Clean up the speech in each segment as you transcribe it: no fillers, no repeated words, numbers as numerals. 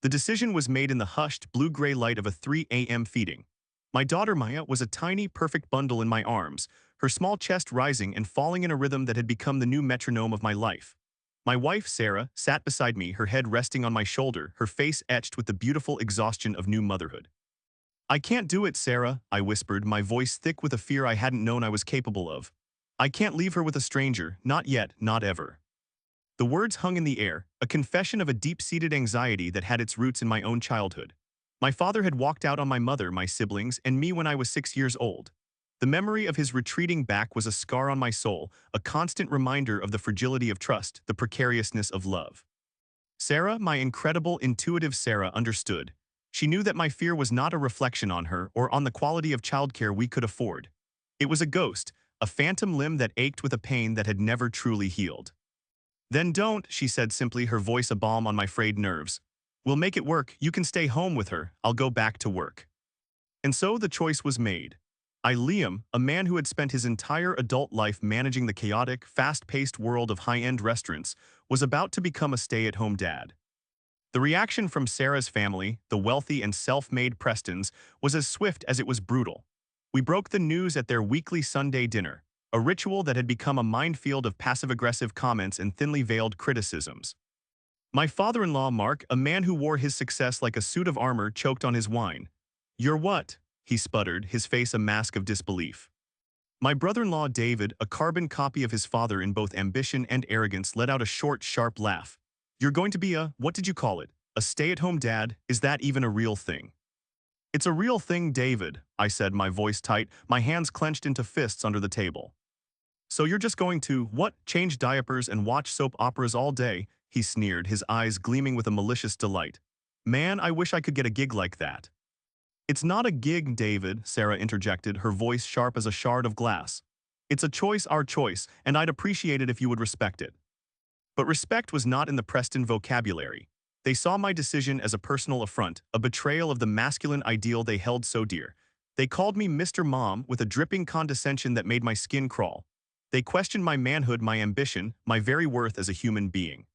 The decision was made in the hushed, blue-gray light of a 3 a.m. feeding. My daughter Maya was a tiny, perfect bundle in my arms, her small chest rising and falling in a rhythm that had become the new metronome of my life. My wife, Sarah, sat beside me, her head resting on my shoulder, her face etched with the beautiful exhaustion of new motherhood. "I can't do it, Sarah," I whispered, my voice thick with a fear I hadn't known I was capable of. "I can't leave her with a stranger, not yet, not ever." The words hung in the air, a confession of a deep-seated anxiety that had its roots in my own childhood. My father had walked out on my mother, my siblings, and me when I was 6 years old. The memory of his retreating back was a scar on my soul, a constant reminder of the fragility of trust, the precariousness of love. Sarah, my incredible, intuitive Sarah, understood. She knew that my fear was not a reflection on her or on the quality of childcare we could afford. It was a ghost, a phantom limb that ached with a pain that had never truly healed. "Then don't," she said simply, her voice a balm on my frayed nerves. "We'll make it work. You can stay home with her. I'll go back to work." And so the choice was made. Liam, a man who had spent his entire adult life managing the chaotic, fast-paced world of high-end restaurants, was about to become a stay-at-home dad. The reaction from Sarah's family, the wealthy and self-made Prestons, was as swift as it was brutal. We broke the news at their weekly Sunday dinner, a ritual that had become a minefield of passive-aggressive comments and thinly veiled criticisms. My father-in-law, Mark, a man who wore his success like a suit of armor, choked on his wine. "You're what?" he sputtered, his face a mask of disbelief. My brother-in-law, David, a carbon copy of his father in both ambition and arrogance, let out a short, sharp laugh. "You're going to be what did you call it? A stay-at-home dad? Is that even a real thing?" "It's a real thing, David," I said, my voice tight, my hands clenched into fists under the table. "So you're just going to, change diapers and watch soap operas all day?" he sneered, his eyes gleaming with a malicious delight. "Man, I wish I could get a gig like that." "It's not a gig, David," Sarah interjected, her voice sharp as a shard of glass. "It's a choice, our choice, and I'd appreciate it if you would respect it." But respect was not in the Preston vocabulary. They saw my decision as a personal affront, a betrayal of the masculine ideal they held so dear. They called me Mr. Mom with a dripping condescension that made my skin crawl. They questioned my manhood, my ambition, my very worth as a human being.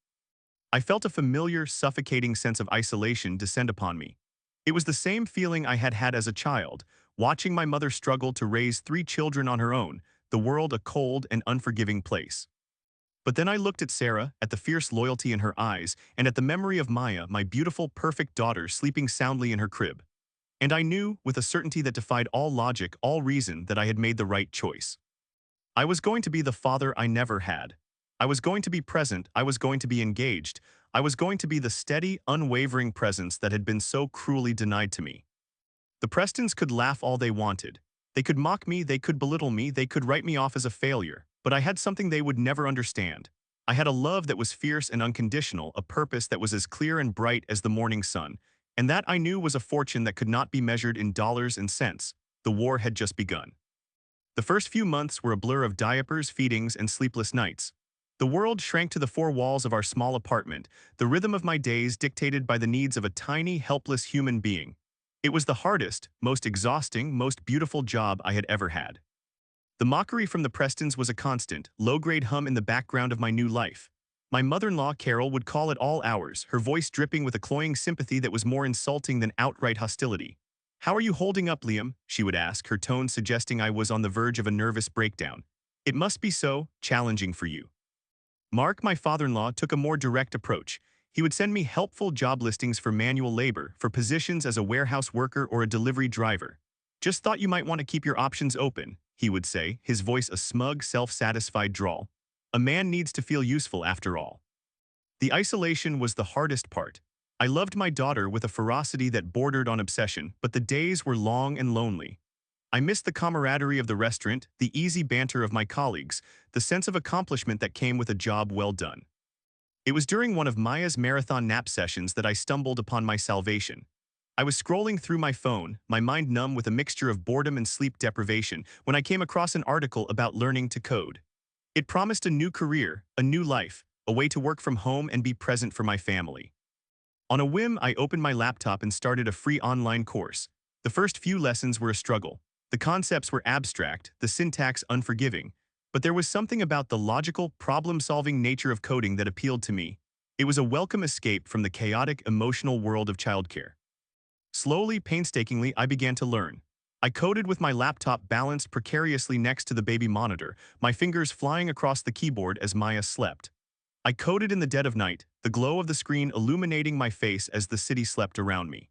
I felt a familiar, suffocating sense of isolation descend upon me. It was the same feeling I had had as a child, watching my mother struggle to raise 3 children on her own, the world a cold and unforgiving place. But then I looked at Sarah, at the fierce loyalty in her eyes, and at the memory of Maya, my beautiful, perfect daughter, sleeping soundly in her crib. And I knew, with a certainty that defied all logic, all reason, that I had made the right choice. I was going to be the father I never had. I was going to be present, I was going to be engaged, I was going to be the steady, unwavering presence that had been so cruelly denied to me. The Prestons could laugh all they wanted. They could mock me, they could belittle me, they could write me off as a failure, but I had something they would never understand. I had a love that was fierce and unconditional, a purpose that was as clear and bright as the morning sun, and that I knew was a fortune that could not be measured in dollars and cents. The war had just begun. The first few months were a blur of diapers, feedings, and sleepless nights. The world shrank to the 4 walls of our small apartment, the rhythm of my days dictated by the needs of a tiny, helpless human being. It was the hardest, most exhausting, most beautiful job I had ever had. The mockery from the Prestons was a constant, low-grade hum in the background of my new life. My mother-in-law, Carol, would call at all hours, her voice dripping with a cloying sympathy that was more insulting than outright hostility. "How are you holding up, Liam?" she would ask, her tone suggesting I was on the verge of a nervous breakdown. "It must be so challenging for you." Mark, my father-in-law, took a more direct approach. He would send me helpful job listings for manual labor, for positions as a warehouse worker or a delivery driver. "Just thought you might want to keep your options open," he would say, his voice a smug, self-satisfied drawl. "A man needs to feel useful after all." The isolation was the hardest part. I loved my daughter with a ferocity that bordered on obsession, but the days were long and lonely. I missed the camaraderie of the restaurant, the easy banter of my colleagues, the sense of accomplishment that came with a job well done. It was during one of Maya's marathon nap sessions that I stumbled upon my salvation. I was scrolling through my phone, my mind numb with a mixture of boredom and sleep deprivation, when I came across an article about learning to code. It promised a new career, a new life, a way to work from home and be present for my family. On a whim, I opened my laptop and started a free online course. The first few lessons were a struggle. The concepts were abstract, the syntax unforgiving, but there was something about the logical, problem-solving nature of coding that appealed to me. It was a welcome escape from the chaotic, emotional world of childcare. Slowly, painstakingly, I began to learn. I coded with my laptop balanced precariously next to the baby monitor, my fingers flying across the keyboard as Maya slept. I coded in the dead of night, the glow of the screen illuminating my face as the city slept around me.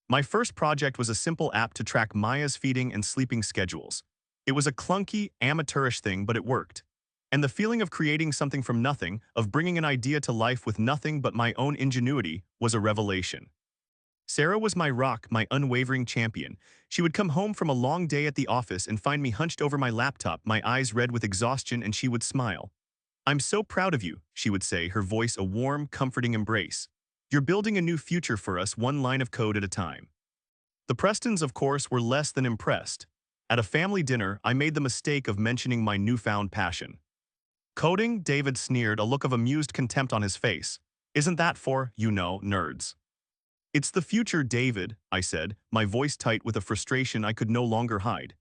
My first project was a simple app to track Maya's feeding and sleeping schedules. It was a clunky, amateurish thing, but it worked. And the feeling of creating something from nothing, of bringing an idea to life with nothing but my own ingenuity, was a revelation. Sarah was my rock, my unwavering champion. She would come home from a long day at the office and find me hunched over my laptop, my eyes red with exhaustion, and she would smile. "I'm so proud of you," she would say, her voice a warm, comforting embrace. "You're building a new future for us, one line of code at a time." The Prestons, of course, were less than impressed. At a family dinner, I made the mistake of mentioning my newfound passion. "Coding?" David sneered, a look of amused contempt on his face. "Isn't that for, nerds?" "It's the future, David," I said, my voice tight with a frustration I could no longer hide.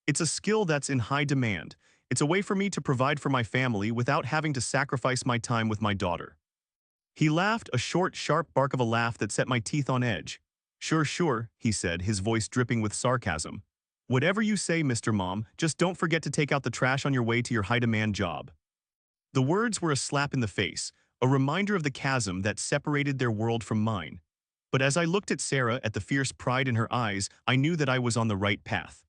"It's a skill that's in high demand. It's a way for me to provide for my family without having to sacrifice my time with my daughter." He laughed, a short, sharp bark of a laugh that set my teeth on edge. "Sure, sure," he said, his voice dripping with sarcasm. "Whatever you say, Mr. Mom, just don't forget to take out the trash on your way to your high-demand job." The words were a slap in the face, a reminder of the chasm that separated their world from mine. But as I looked at Sarah, at the fierce pride in her eyes, I knew that I was on the right path.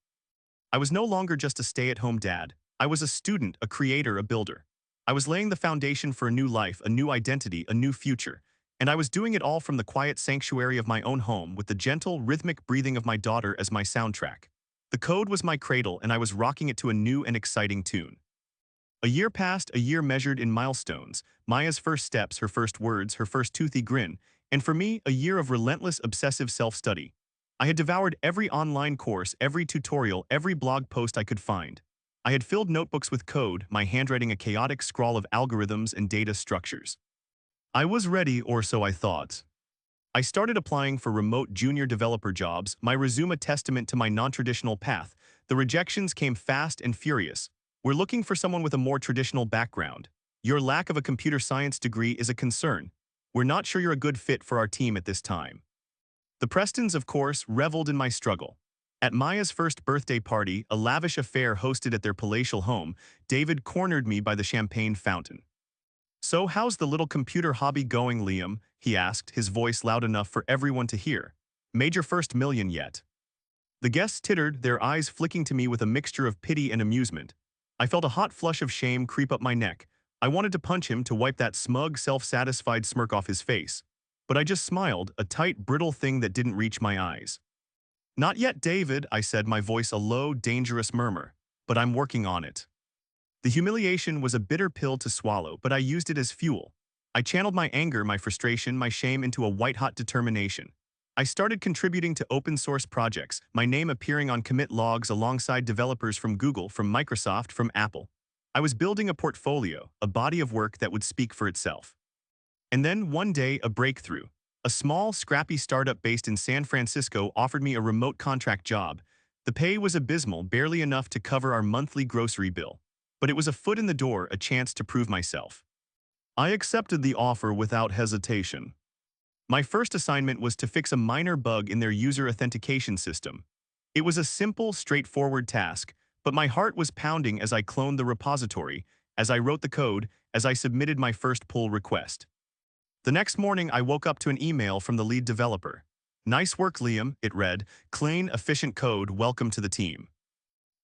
I was no longer just a stay-at-home dad. I was a student, a creator, a builder. I was laying the foundation for a new life, a new identity, a new future. And I was doing it all from the quiet sanctuary of my own home with the gentle, rhythmic breathing of my daughter as my soundtrack. The code was my cradle, and I was rocking it to a new and exciting tune. A year passed, a year measured in milestones, Maya's first steps, her first words, her first toothy grin, and for me, a year of relentless, obsessive self-study. I had devoured every online course, every tutorial, every blog post I could find. I had filled notebooks with code, my handwriting a chaotic scrawl of algorithms and data structures. I was ready, or so I thought. I started applying for remote junior developer jobs, my resume a testament to my non-traditional path. The rejections came fast and furious. "We're looking for someone with a more traditional background. Your lack of a computer science degree is a concern. We're not sure you're a good fit for our team at this time." The Prestons, of course, reveled in my struggle. At Maya's first birthday party, a lavish affair hosted at their palatial home, David cornered me by the champagne fountain. "So how's the little computer hobby going, Liam?" he asked, his voice loud enough for everyone to hear. "Made your first million yet?" The guests tittered, their eyes flicking to me with a mixture of pity and amusement. I felt a hot flush of shame creep up my neck. I wanted to punch him to wipe that smug, self-satisfied smirk off his face. But I just smiled, a tight, brittle thing that didn't reach my eyes. "Not yet, David," I said, my voice a low, dangerous murmur. "But I'm working on it." The humiliation was a bitter pill to swallow, but I used it as fuel. I channeled my anger, my frustration, my shame into a white-hot determination. I started contributing to open-source projects, my name appearing on commit logs alongside developers from Google, from Microsoft, from Apple. I was building a portfolio, a body of work that would speak for itself. And then, one day, a breakthrough. A small, scrappy startup based in San Francisco offered me a remote contract job. The pay was abysmal, barely enough to cover our monthly grocery bill. But it was a foot in the door, a chance to prove myself. I accepted the offer without hesitation. My first assignment was to fix a minor bug in their user authentication system. It was a simple, straightforward task, but my heart was pounding as I cloned the repository, as I wrote the code, as I submitted my first pull request. The next morning, I woke up to an email from the lead developer. "Nice work, Liam," it read. "Clean, efficient code, welcome to the team."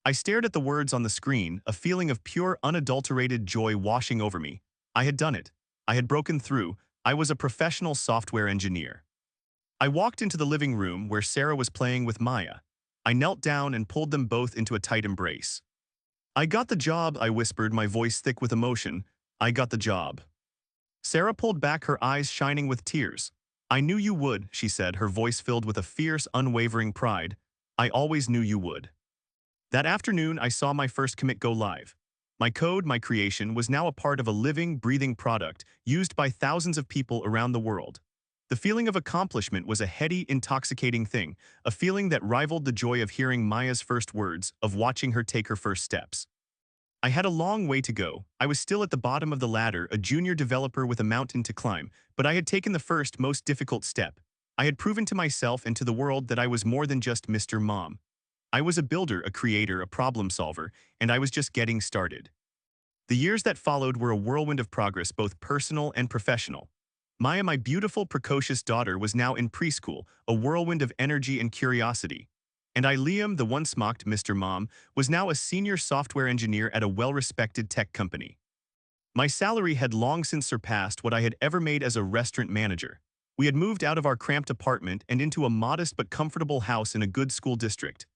I stared at the words on the screen, a feeling of pure, unadulterated joy washing over me. I had done it. I had broken through. I was a professional software engineer. I walked into the living room where Sarah was playing with Maya. I knelt down and pulled them both into a tight embrace. "I got the job," I whispered, my voice thick with emotion. "I got the job." Sarah pulled back, her eyes shining with tears. "I knew you would," she said, her voice filled with a fierce, unwavering pride. "I always knew you would." That afternoon, I saw my first commit go live. My code, my creation, was now a part of a living, breathing product used by thousands of people around the world. The feeling of accomplishment was a heady, intoxicating thing, a feeling that rivaled the joy of hearing Maya's first words, of watching her take her first steps. I had a long way to go. I was still at the bottom of the ladder, a junior developer with a mountain to climb, but I had taken the first, most difficult step. I had proven to myself and to the world that I was more than just Mr. Mom. I was a builder, a creator, a problem solver, and I was just getting started. The years that followed were a whirlwind of progress, both personal and professional. Maya, my beautiful, precocious daughter, was now in preschool, a whirlwind of energy and curiosity. And I, Liam, the once mocked Mr. Mom, was now a senior software engineer at a well-respected tech company. My salary had long since surpassed what I had ever made as a restaurant manager. We had moved out of our cramped apartment and into a modest but comfortable house in a good school district.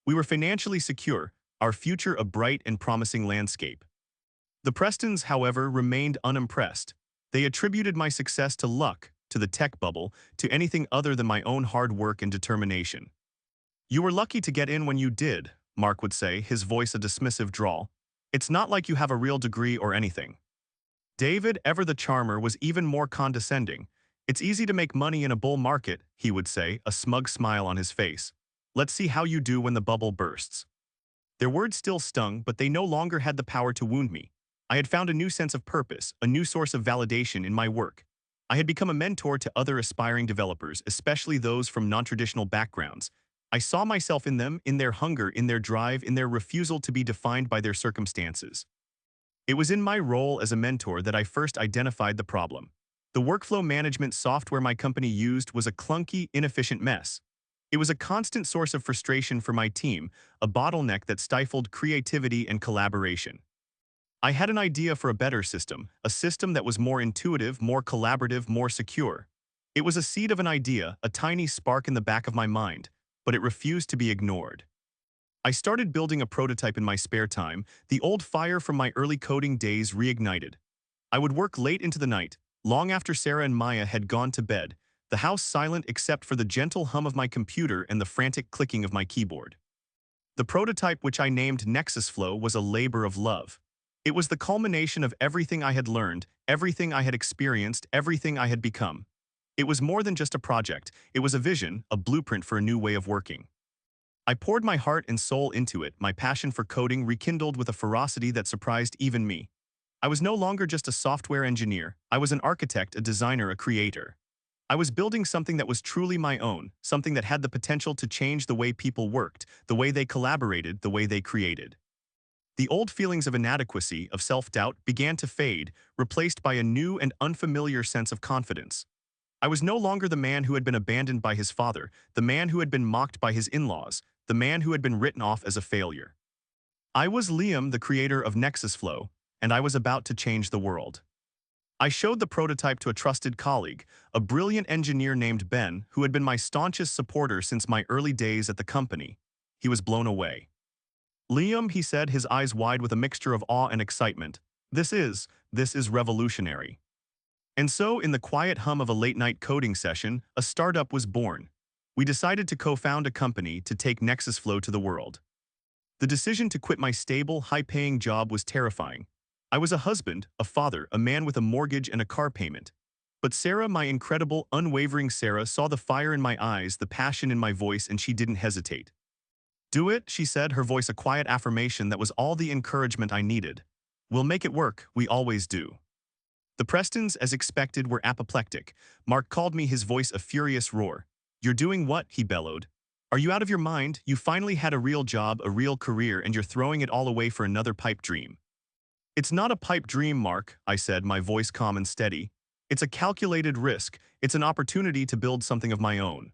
We were financially secure, our future a bright and promising landscape. The Prestons, however, remained unimpressed. They attributed my success to luck, to the tech bubble, to anything other than my own hard work and determination. "You were lucky to get in when you did," Mark would say, his voice a dismissive drawl. "It's not like you have a real degree or anything." David, ever the charmer, was even more condescending. "It's easy to make money in a bull market," he would say, a smug smile on his face. "Let's see how you do when the bubble bursts." Their words still stung, but they no longer had the power to wound me. I had found a new sense of purpose, a new source of validation in my work. I had become a mentor to other aspiring developers, especially those from non-traditional backgrounds. I saw myself in them, in their hunger, in their drive, in their refusal to be defined by their circumstances. It was in my role as a mentor that I first identified the problem. The workflow management software my company used was a clunky, inefficient mess. It was a constant source of frustration for my team, a bottleneck that stifled creativity and collaboration. I had an idea for a better system, a system that was more intuitive, more collaborative, more secure. It was a seed of an idea, a tiny spark in the back of my mind, but it refused to be ignored. I started building a prototype in my spare time, the old fire from my early coding days reignited. I would work late into the night, long after Sarah and Maya had gone to bed, the house silent except for the gentle hum of my computer and the frantic clicking of my keyboard. The prototype, which I named Nexus Flow, was a labor of love. It was the culmination of everything I had learned, everything I had experienced, everything I had become. It was more than just a project, it was a vision, a blueprint for a new way of working. I poured my heart and soul into it, my passion for coding rekindled with a ferocity that surprised even me. I was no longer just a software engineer, I was an architect, a designer, a creator. I was building something that was truly my own, something that had the potential to change the way people worked, the way they collaborated, the way they created. The old feelings of inadequacy, of self-doubt, began to fade, replaced by a new and unfamiliar sense of confidence. I was no longer the man who had been abandoned by his father, the man who had been mocked by his in-laws, the man who had been written off as a failure. I was Liam, the creator of Nexus Flow, and I was about to change the world. I showed the prototype to a trusted colleague, a brilliant engineer named Ben, who had been my staunchest supporter since my early days at the company. He was blown away. "Liam," he said, his eyes wide with a mixture of awe and excitement, This is revolutionary." And so, in the quiet hum of a late-night coding session, a startup was born. We decided to co-found a company to take Nexus Flow to the world. The decision to quit my stable, high-paying job was terrifying. I was a husband, a father, a man with a mortgage and a car payment. But Sarah, my incredible, unwavering Sarah, saw the fire in my eyes, the passion in my voice, and she didn't hesitate. "Do it," she said, her voice a quiet affirmation that was all the encouragement I needed. "We'll make it work, we always do." The Prestons, as expected, were apoplectic. Mark called me, his voice a furious roar. "You're doing what?" he bellowed. "Are you out of your mind? You finally had a real job, a real career, and you're throwing it all away for another pipe dream." "It's not a pipe dream, Mark," I said, my voice calm and steady. "It's a calculated risk. It's an opportunity to build something of my own."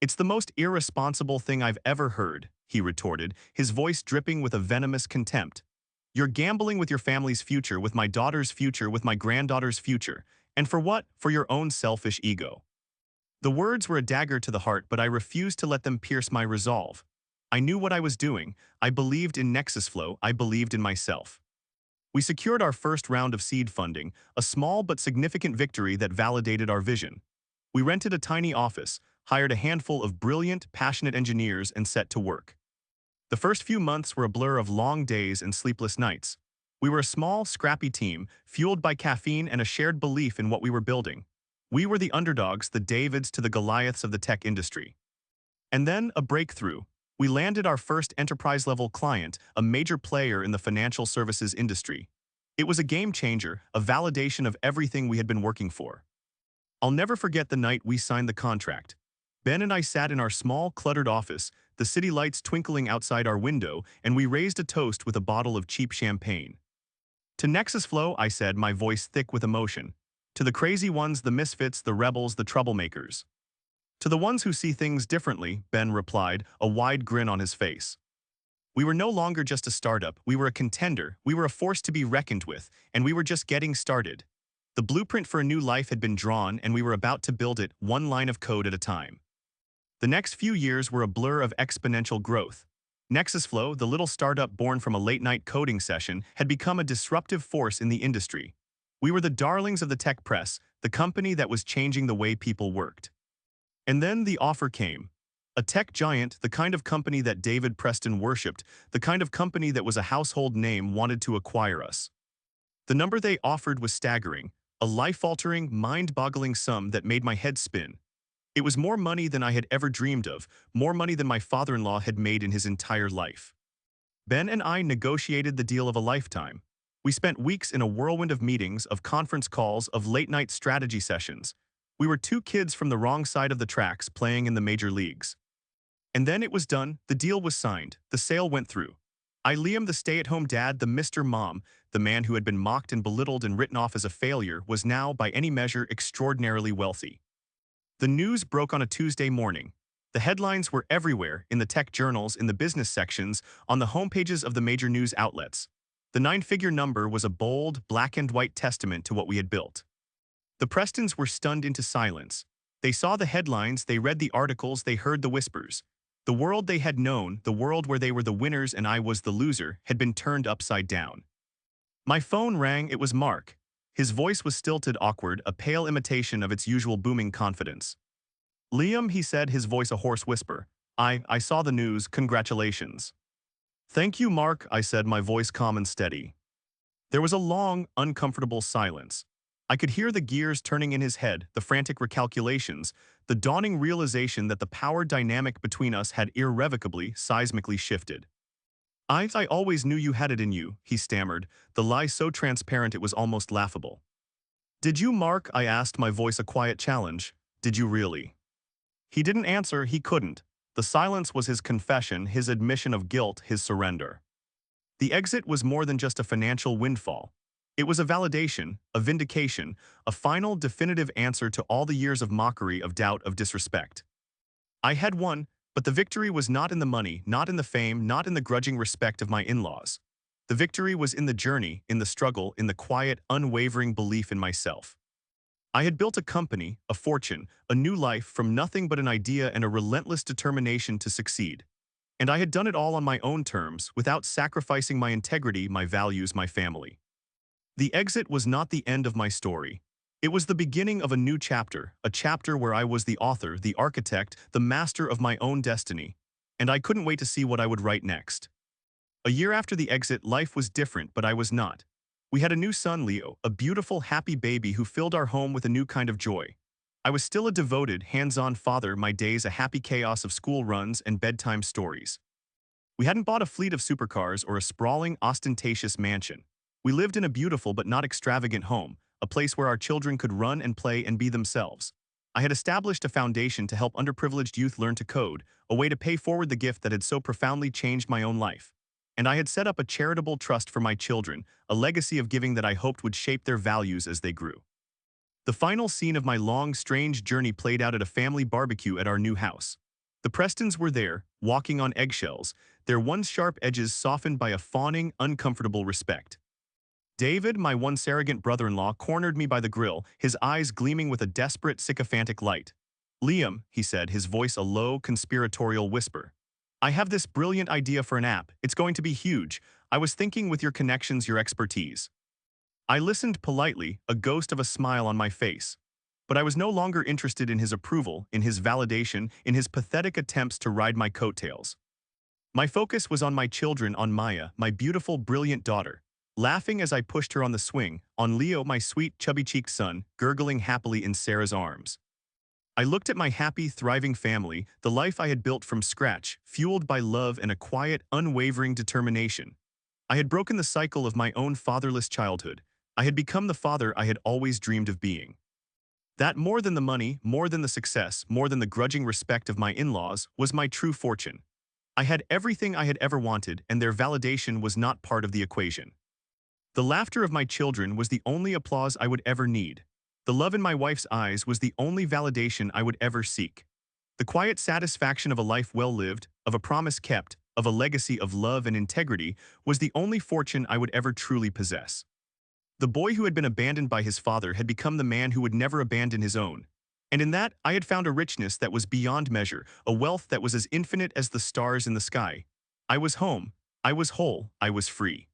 "It's the most irresponsible thing I've ever heard," he retorted, his voice dripping with a venomous contempt. "You're gambling with your family's future, with my daughter's future, with my granddaughter's future. And for what? For your own selfish ego." The words were a dagger to the heart, but I refused to let them pierce my resolve. I knew what I was doing. I believed in Nexus Flow. I believed in myself. We secured our first round of seed funding, a small but significant victory that validated our vision. We rented a tiny office, hired a handful of brilliant, passionate engineers, and set to work. The first few months were a blur of long days and sleepless nights. We were a small, scrappy team, fueled by caffeine and a shared belief in what we were building. We were the underdogs, the Davids to the Goliaths of the tech industry. And then a breakthrough. We landed our first enterprise-level client, a major player in the financial services industry. It was a game changer, a validation of everything we had been working for. I'll never forget the night we signed the contract. Ben and I sat in our small, cluttered office, the city lights twinkling outside our window, and we raised a toast with a bottle of cheap champagne. To Nexus Flow, I said, my voice thick with emotion. To the crazy ones, the misfits, the rebels, the troublemakers. To the ones who see things differently, Ben replied, a wide grin on his face. We were no longer just a startup, we were a contender, we were a force to be reckoned with, and we were just getting started. The blueprint for a new life had been drawn, and we were about to build it, one line of code at a time. The next few years were a blur of exponential growth. NexusFlow, the little startup born from a late-night coding session, had become a disruptive force in the industry. We were the darlings of the tech press, the company that was changing the way people worked. And then the offer came. A tech giant, the kind of company that David Preston worshipped, the kind of company that was a household name, wanted to acquire us. The number they offered was staggering, a life-altering, mind-boggling sum that made my head spin. It was more money than I had ever dreamed of, more money than my father-in-law had made in his entire life. Ben and I negotiated the deal of a lifetime. We spent weeks in a whirlwind of meetings, of conference calls, of late-night strategy sessions. We were two kids from the wrong side of the tracks playing in the major leagues. And then it was done, the deal was signed, the sale went through. Liam, the stay-at-home dad, the Mr. Mom, the man who had been mocked and belittled and written off as a failure, was now, by any measure, extraordinarily wealthy. The news broke on a Tuesday morning. The headlines were everywhere, in the tech journals, in the business sections, on the homepages of the major news outlets. The nine-figure number was a bold, black-and-white testament to what we had built. The Prestons were stunned into silence. They saw the headlines, they read the articles, they heard the whispers. The world they had known, the world where they were the winners and I was the loser, had been turned upside down. My phone rang, it was Mark. His voice was stilted, awkward, a pale imitation of its usual booming confidence. Liam, he said, his voice a hoarse whisper. I saw the news, congratulations. Thank you, Mark, I said, my voice calm and steady. There was a long, uncomfortable silence. I could hear the gears turning in his head, the frantic recalculations, the dawning realization that the power dynamic between us had irrevocably, seismically shifted. I always knew you had it in you, he stammered, the lie so transparent it was almost laughable. Did you, Mark? I asked, my voice a quiet challenge. Did you really? He didn't answer, he couldn't. The silence was his confession, his admission of guilt, his surrender. The exit was more than just a financial windfall. It was a validation, a vindication, a final, definitive answer to all the years of mockery, of doubt, of disrespect. I had won, but the victory was not in the money, not in the fame, not in the grudging respect of my in-laws. The victory was in the journey, in the struggle, in the quiet, unwavering belief in myself. I had built a company, a fortune, a new life from nothing but an idea and a relentless determination to succeed. And I had done it all on my own terms, without sacrificing my integrity, my values, my family. The exit was not the end of my story. It was the beginning of a new chapter, a chapter where I was the author, the architect, the master of my own destiny. And I couldn't wait to see what I would write next. A year after the exit, life was different, but I was not. We had a new son, Leo, a beautiful, happy baby who filled our home with a new kind of joy. I was still a devoted, hands-on father, my days a happy chaos of school runs and bedtime stories. We hadn't bought a fleet of supercars or a sprawling, ostentatious mansion. We lived in a beautiful but not extravagant home, a place where our children could run and play and be themselves. I had established a foundation to help underprivileged youth learn to code, a way to pay forward the gift that had so profoundly changed my own life. And I had set up a charitable trust for my children, a legacy of giving that I hoped would shape their values as they grew. The final scene of my long, strange journey played out at a family barbecue at our new house. The Prestons were there, walking on eggshells, their once sharp edges softened by a fawning, uncomfortable respect. David, my once arrogant brother-in-law, cornered me by the grill, his eyes gleaming with a desperate, sycophantic light. Liam, he said, his voice a low, conspiratorial whisper. I have this brilliant idea for an app. It's going to be huge. I was thinking with your connections, your expertise. I listened politely, a ghost of a smile on my face. But I was no longer interested in his approval, in his validation, in his pathetic attempts to ride my coattails. My focus was on my children, on Maya, my beautiful, brilliant daughter, laughing as I pushed her on the swing, on Leo, my sweet, chubby-cheeked son, gurgling happily in Sarah's arms. I looked at my happy, thriving family, the life I had built from scratch, fueled by love and a quiet, unwavering determination. I had broken the cycle of my own fatherless childhood. I had become the father I had always dreamed of being. That more than the money, more than the success, more than the grudging respect of my in-laws, was my true fortune. I had everything I had ever wanted, and their validation was not part of the equation. The laughter of my children was the only applause I would ever need. The love in my wife's eyes was the only validation I would ever seek. The quiet satisfaction of a life well lived, of a promise kept, of a legacy of love and integrity was the only fortune I would ever truly possess. The boy who had been abandoned by his father had become the man who would never abandon his own. And in that, I had found a richness that was beyond measure, a wealth that was as infinite as the stars in the sky. I was home. I was whole. I was free.